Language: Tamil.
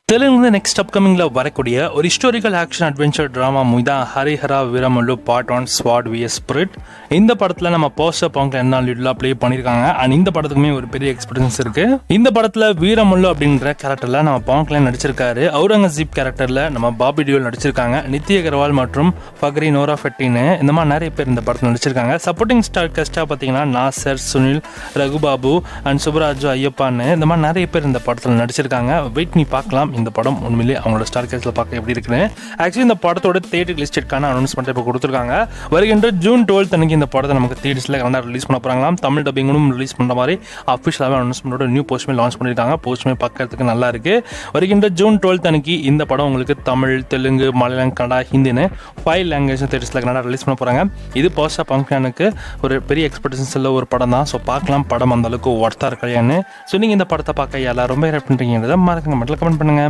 தெலுங்குல நெக்ஸ்ட் அப்கமிங்ல வரக்கூடிய ஒரு historical action adventure drama movie தான் Harihara Veeramallu part one sword VS spirit. இந்த படத்துல நம்ம போஸ்டர் பாங்க்ல என்ன லீட்லாம் ப்ளே பண்ணிருக்காங்க அண்ட் இந்த படத்துக்குமே ஒரு பெரிய எக்ஸ்பீரியன்ஸ் இருக்கு. இந்த படத்துல வீரமல்லு அப்படின்ற கேரக்டர்ல நம்ம பாங்க்ல நடிச்சிருக்காரு. அவுரங்கசீப் கேரக்டர்ல நம்ம பாபி டியோல் நடிச்சிருக்காங்க. நித்தி அகர்வால் மற்றும் ஃபக்ரி நோரா ஃபெட்டின்னு இந்த மாதிரி நிறைய பேர் இந்த படத்தில் நடிச்சிருக்காங்க. சப்போர்ட்டிங் ஸ்டார் கஸ்டா பார்த்தீங்கன்னா நாசர், சுனில், ரகுபாபு அண்ட் சுப்ராஜு ஐயப்பான்னு இந்த மாதிரி நிறைய பேர் இந்த படத்தில் நடிச்சிருக்காங்க. வெயிட் பண்ணி பார்க்கலாம் இந்த படம் உண்மையிலே அவங்களோட ஸ்டார் கேஸ்ட்ல பார்க்க எப்படி இருக்குன்னு. ஆக்சுவலி இந்த படத்தோட தியேட்டர் லிஸ்டட்கான அனௌன்ஸ்மெண்ட் இப்போ கொடுத்துருக்காங்க. வருகின்ற ஜூன் 12 அன்னைக்கு இந்த படத்தை நமக்கு தியேட்டர்ஸ்ல கனடா ரிலீஸ் பண்ண போறாங்களாம். தமிழ் டப்பிங்கும் ரிலீஸ் பண்ற மாதிரி அஃபிஷியலாக அனௌன்ஸ்மெண்டோட நியூ போஸ்ட்மே லான்ச் பண்ணியிருக்காங்க. போஸ்ட்மே பார்க்கறதுக்கு நல்லா இருக்கு. வருகின்ற ஜூன் 12 அன்னைக்கு இந்த படம் உங்களுக்கு தமிழ், தெலுங்கு, மலையாளம், கன்னடா, ஹிந்தின்னு 5 லாங்குவேஜ் தியேட்டர்ஸ்ல கனடா ரிலீஸ் பண்ண போறாங்க. இது போஸ்டா பங்கானுக்கு ஒரு பெரிய எக்ஸ்பெக்டேஷன்ஸ் உள்ள ஒரு படம் தான். ஸோ பார்க்கலாம் படம் அந்த அளவுக்கு ஒர்த்தா இருக்கையான்னு. ஸோ நீங்க இந்த படத்தை பார்க்க எல்லாரும் ரொம்ப ஹெல்ப் பண்றீங்கிறத மறக்காம மட்டும் கமெண்ட் பண்ணுங்க.